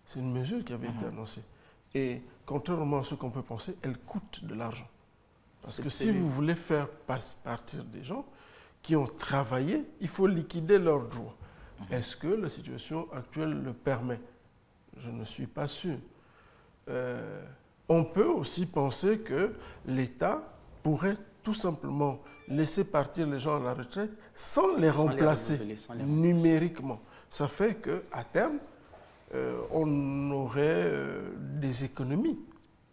C'est une mesure qui avait été annoncée. Et contrairement à ce qu'on peut penser, elle coûte de l'argent. Parce que si vous voulez faire partir des gens qui ont travaillé, il faut liquider leurs droits. Est-ce que la situation actuelle le permet? Je ne suis pas sûr. On peut aussi penser que l'État pourrait tout simplement laisser partir les gens à la retraite sans les remplacer numériquement. Ça fait qu'à terme, on aurait des économies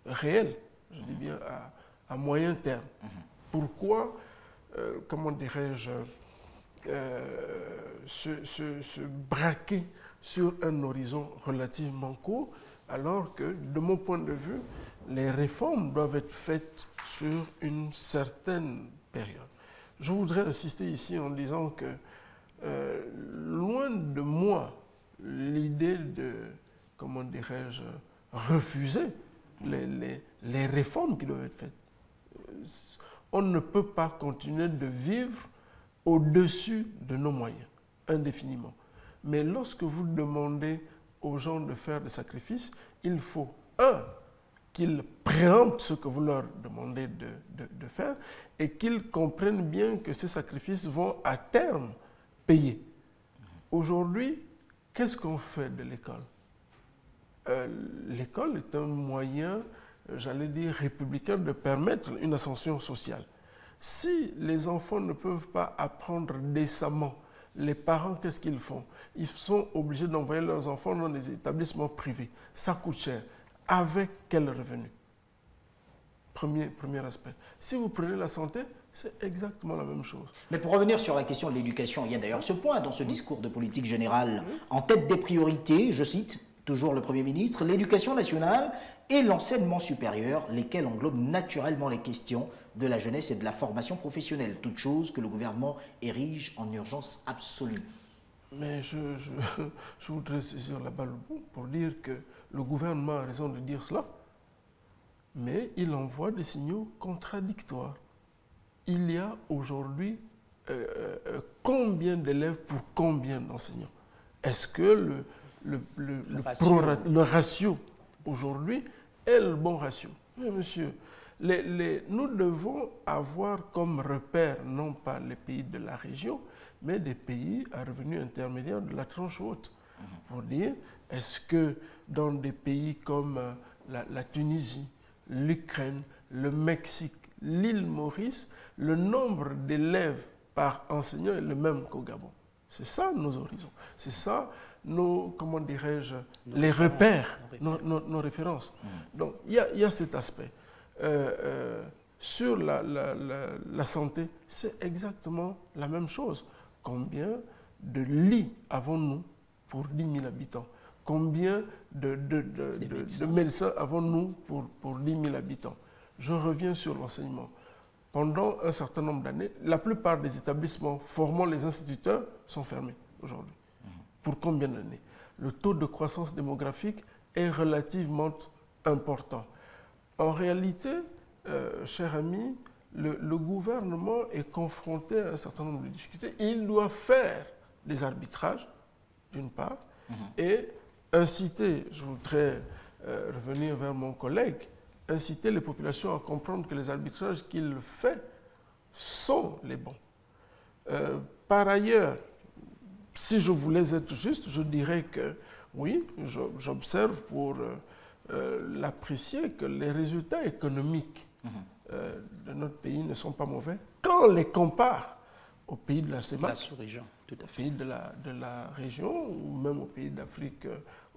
réelles, je dis bien à moyen terme. Pourquoi, comment dirais-je, se braquer sur un horizon relativement court, alors que, de mon point de vue, les réformes doivent être faites sur une certaine période. Je voudrais insister ici en disant que, loin de moi, l'idée de, comment dirais-je, refuser les réformes qui doivent être faites. On ne peut pas continuer de vivre au-dessus de nos moyens, indéfiniment. Mais lorsque vous demandez aux gens de faire des sacrifices, il faut, qu'ils préemptent ce que vous leur demandez de faire et qu'ils comprennent bien que ces sacrifices vont à terme payer. Aujourd'hui, qu'est-ce qu'on fait de l'école? L'école est un moyen, j'allais dire, républicain de permettre une ascension sociale. Si les enfants ne peuvent pas apprendre décemment, les parents, qu'est-ce qu'ils font? Ils sont obligés d'envoyer leurs enfants dans des établissements privés. Ça coûte cher. Avec quel revenu? Premier aspect. Si vous prenez la santé, c'est exactement la même chose. Mais pour revenir sur la question de l'éducation, il y a d'ailleurs ce point dans ce discours de politique générale. En tête des priorités, je cite toujours le Premier ministre, l'éducation nationale et l'enseignement supérieur, lesquels englobent naturellement les questions de la jeunesse et de la formation professionnelle, toute chose que le gouvernement érige en urgence absolue. Mais je voudrais saisir la balle au bout pour dire que le gouvernement a raison de dire cela, mais il envoie des signaux contradictoires. Il y a aujourd'hui combien d'élèves pour combien d'enseignants? Est-ce que le ratio aujourd'hui est le bon ratio? Mais monsieur, nous devons avoir comme repère non pas les pays de la région, mais des pays à revenus intermédiaires de la tranche haute. Pour dire, est-ce que dans des pays comme la Tunisie, l'Ukraine, le Mexique, l'île Maurice, le nombre d'élèves par enseignant est le même qu'au Gabon? C'est ça nos horizons. C'est ça nos, comment dirais-je, les repères, nos références. Donc il y a cet aspect. Sur la santé, c'est exactement la même chose. Combien de lits avons-nous pour 10 000 habitants? Combien de médecins avons-nous pour 10 000 habitants? Je reviens sur l'enseignement. Pendant un certain nombre d'années, la plupart des établissements formant les instituteurs sont fermés aujourd'hui. Pour combien d'années? Le taux de croissance démographique est relativement important. En réalité, cher ami, le gouvernement est confronté à un certain nombre de difficultés. Il doit faire des arbitrages, d'une part, et inciter, je voudrais revenir vers mon collègue, inciter les populations à comprendre que les arbitrages qu'il fait sont les bons. Par ailleurs, si je voulais être juste, je dirais que oui, j'observe pour l'apprécier que les résultats économiques de notre pays ne sont pas mauvais quand on les compare aux pays de la CEMAC, aux pays de la région ou même aux pays d'Afrique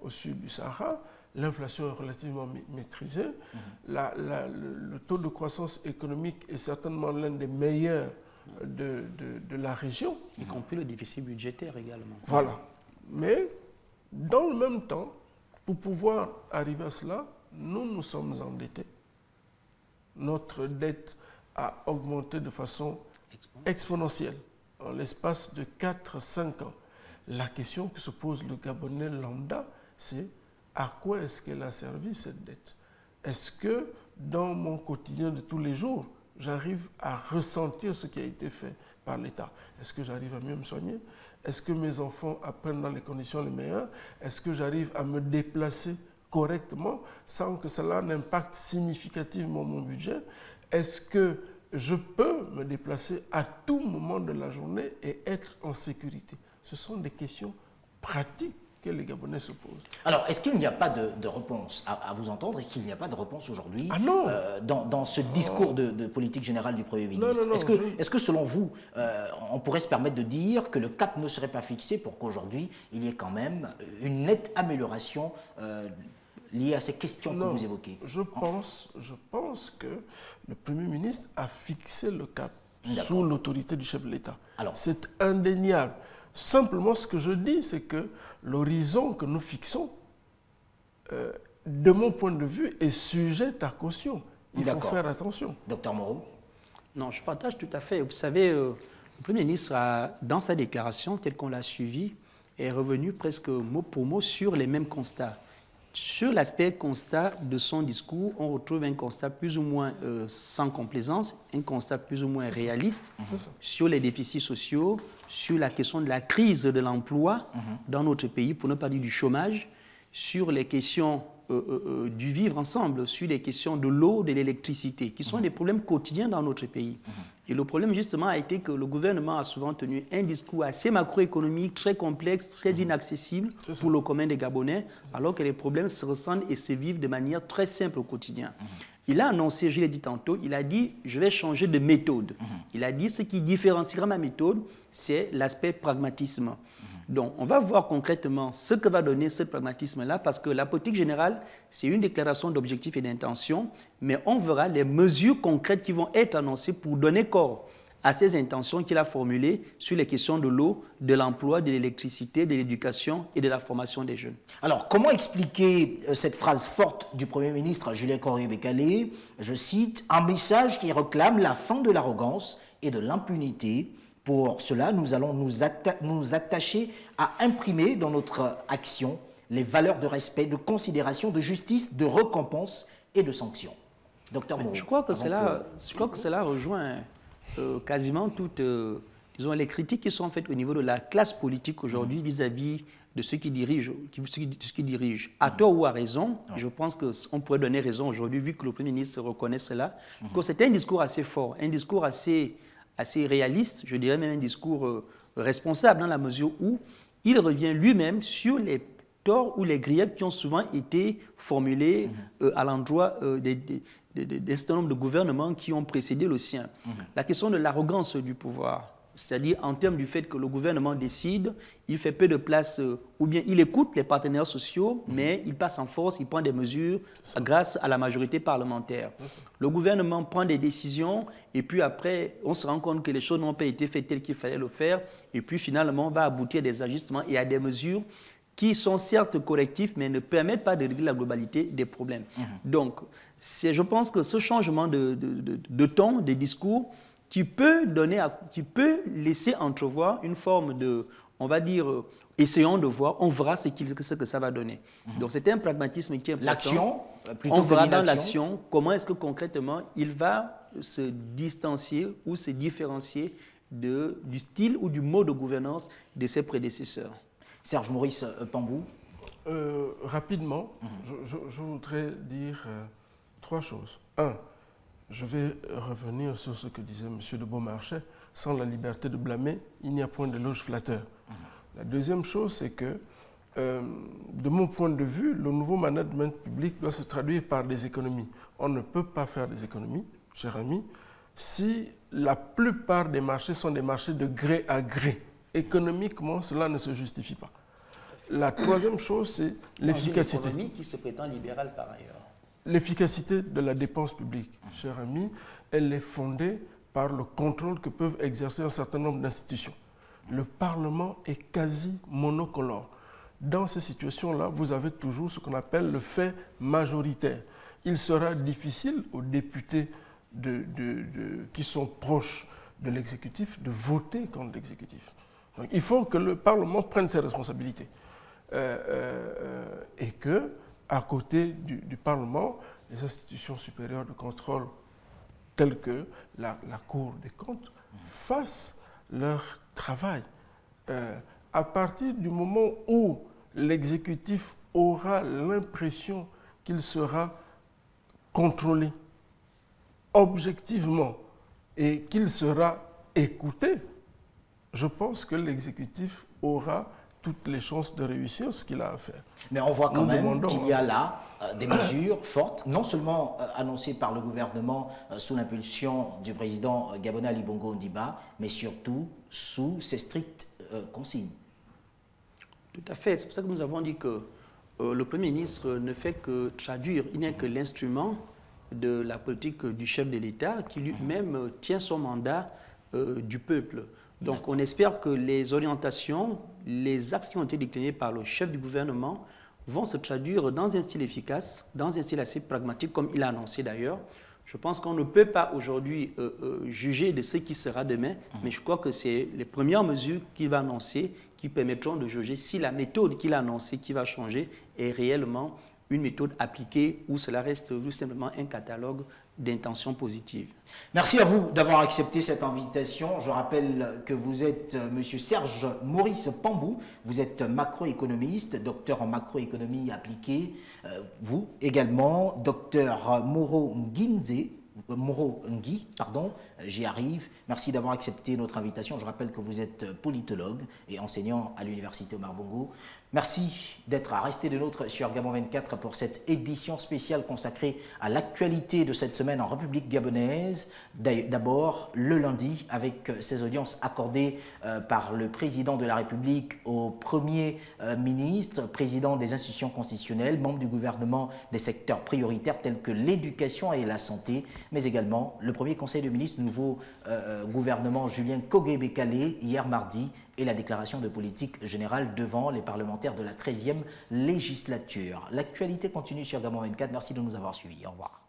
au sud du Sahara. l'inflation est relativement maîtrisée, le taux de croissance économique est certainement l'un des meilleurs de la région. Y compris le déficit budgétaire également. Voilà. Mais dans le même temps, pour pouvoir arriver à cela, nous sommes endettés. Notre dette a augmenté de façon exponentielle en l'espace de 4-5 ans. La question que se pose le Gabonais lambda, c'est à quoi est-ce qu'elle a servi cette dette? Est-ce que dans mon quotidien de tous les jours, j'arrive à ressentir ce qui a été fait par l'État? Est-ce que j'arrive à mieux me soigner? Est-ce que mes enfants apprennent dans les conditions les meilleures? Est-ce que j'arrive à me déplacer correctement sans que cela n'impacte significativement mon budget? Est-ce que je peux me déplacer à tout moment de la journée et être en sécurité? Ce sont des questions pratiques que les Gabonais se posent. Alors, est-ce qu'il n'y a pas de réponse à vous entendre et qu'il n'y a pas de réponse aujourd'hui dans ce discours de politique générale du Premier ministre? Est-ce que selon vous, on pourrait se permettre de dire que le cap ne serait pas fixé pour qu'aujourd'hui, il y ait quand même une nette amélioration liée à ces questions que vous évoquez? Je pense que le Premier ministre a fixé le cap sous l'autorité du chef de l'État. C'est indéniable. Simplement, ce que je dis, c'est que l'horizon que nous fixons, de mon point de vue, est sujet à caution. Il faut faire attention. Docteur Moreau? Non, je partage tout à fait. Vous savez, le Premier ministre, dans sa déclaration, telle qu'on l'a suivie, est revenu presque mot pour mot sur les mêmes constats. Sur l'aspect constat de son discours, on retrouve un constat plus ou moins sans complaisance, un constat plus ou moins réaliste sur les déficits sociaux, sur la question de la crise de l'emploi dans notre pays, pour ne pas dire du chômage, sur les questions du vivre ensemble, sur les questions de l'eau, de l'électricité, qui sont des problèmes quotidiens dans notre pays. Et le problème, justement, a été que le gouvernement a souvent tenu un discours assez macroéconomique, très complexe, très inaccessible pour le commun des Gabonais, alors que les problèmes se ressentent et se vivent de manière très simple au quotidien. Il a annoncé, je l'ai dit tantôt, il a dit « je vais changer de méthode ». Il a dit « ce qui différenciera ma méthode, c'est l'aspect pragmatisme ». Donc, on va voir concrètement ce que va donner ce pragmatisme-là, parce que la politique générale, c'est une déclaration d'objectifs et d'intentions, mais on verra les mesures concrètes qui vont être annoncées pour donner corps à ces intentions qu'il a formulées sur les questions de l'eau, de l'emploi, de l'électricité, de l'éducation et de la formation des jeunes. Alors, comment expliquer cette phrase forte du Premier ministre Julien Koré-Bekale? Je cite, « Un message qui réclame la fin de l'arrogance et de l'impunité. Pour cela, nous allons nous attacher à imprimer dans notre action les valeurs de respect, de considération, de justice, de récompense et de sanction. » Docteur Moreau. Je crois que cela rejoint quasiment toutes disons, les critiques qui sont faites au niveau de la classe politique aujourd'hui vis-à-vis de ceux qui dirigent, à tort ou à raison. Je pense qu'on pourrait donner raison aujourd'hui, vu que le Premier ministre reconnaît cela, que c'était un discours assez fort, un discours assez réaliste, je dirais même un discours responsable dans la mesure où il revient lui-même sur les torts ou les griefs qui ont souvent été formulés à l'endroit d'un certain nombre de gouvernements qui ont précédé le sien. La question de l'arrogance du pouvoir, c'est-à-dire en termes du fait que le gouvernement décide, il fait peu de place, ou bien il écoute les partenaires sociaux, mais il passe en force, il prend des mesures grâce à la majorité parlementaire. Le gouvernement prend des décisions, et puis après, on se rend compte que les choses n'ont pas été faites telles qu'il fallait le faire, et puis finalement, on va aboutir à des ajustements et à des mesures qui sont certes correctifs, mais ne permettent pas de régler la globalité des problèmes. Donc, je pense que ce changement de ton, de discours, qui peut laisser entrevoir une forme de, on va dire, essayons de voir, on verra ce que ça va donner. Donc c'est un pragmatisme qui est important. L'action, plutôt on verra dans l'action comment est-ce que concrètement il va se distancier ou se différencier du style ou du mode de gouvernance de ses prédécesseurs. Serge Maurice Pambou. Rapidement, je voudrais dire 3 choses. 1. Je vais revenir sur ce que disait M. de Beaumarchais. Sans la liberté de blâmer, il n'y a point de loge flatteur. La deuxième chose, c'est que, de mon point de vue, le nouveau management public doit se traduire par des économies. On ne peut pas faire des économies, cher ami, si la plupart des marchés sont des marchés de gré à gré. Économiquement, cela ne se justifie pas. La troisième chose, c'est l'efficacité. Dans une économie qui se prétend libérale par ailleurs. L'efficacité de la dépense publique, cher ami, elle est fondée par le contrôle que peuvent exercer un certain nombre d'institutions. Le Parlement est quasi monocolore. Dans ces situations-là, vous avez toujours ce qu'on appelle le fait majoritaire. Il sera difficile aux députés qui sont proches de l'exécutif de voter contre l'exécutif. Donc, il faut que le Parlement prenne ses responsabilités. Et que, à côté du Parlement, les institutions supérieures de contrôle telles que la Cour des comptes fassent leur travail. À partir du moment où l'exécutif aura l'impression qu'il sera contrôlé objectivement et qu'il sera écouté, je pense que l'exécutif aura toutes les chances de réussir ce qu'il a à faire. Mais on voit quand même qu'il y a là des mesures fortes, non seulement annoncées par le gouvernement sous l'impulsion du président gabonais Ali Bongo Ondimba, mais surtout sous ses strictes consignes. Tout à fait. C'est pour ça que nous avons dit que le Premier ministre ne fait que traduire, il n'est que l'instrument de la politique du chef de l'État qui lui-même tient son mandat du peuple. Donc on espère que les orientations, les axes qui ont été déclinés par le chef du gouvernement vont se traduire dans un style efficace, dans un style assez pragmatique, comme il a annoncé d'ailleurs. Je pense qu'on ne peut pas aujourd'hui juger de ce qui sera demain, mais je crois que c'est les premières mesures qu'il va annoncer qui permettront de juger si la méthode qu'il a annoncée, qui va changer, est réellement une méthode appliquée ou cela reste tout simplement un catalogue d'intentions positives. Merci à vous d'avoir accepté cette invitation. Je rappelle que vous êtes M. Serge Maurice Pambou, vous êtes macroéconomiste, docteur en macroéconomie appliquée. Vous également, docteur Moro Ngui, j'y arrive. Merci d'avoir accepté notre invitation. Je rappelle que vous êtes politologue et enseignant à l'université Omar Bongo. Merci d'être resté de nôtre sur Gabon 24 pour cette édition spéciale consacrée à l'actualité de cette semaine en République gabonaise. D'abord, le lundi, avec ces audiences accordées par le président de la République au Premier ministre, président des institutions constitutionnelles, membre du gouvernement des secteurs prioritaires tels que l'éducation et la santé, mais également le premier conseil de ministres du nouveau gouvernement Julien Kogé-Bekele hier mardi et la déclaration de politique générale devant les parlementaires de la 13e législature. L'actualité continue sur Gabon 24. Merci de nous avoir suivis. Au revoir.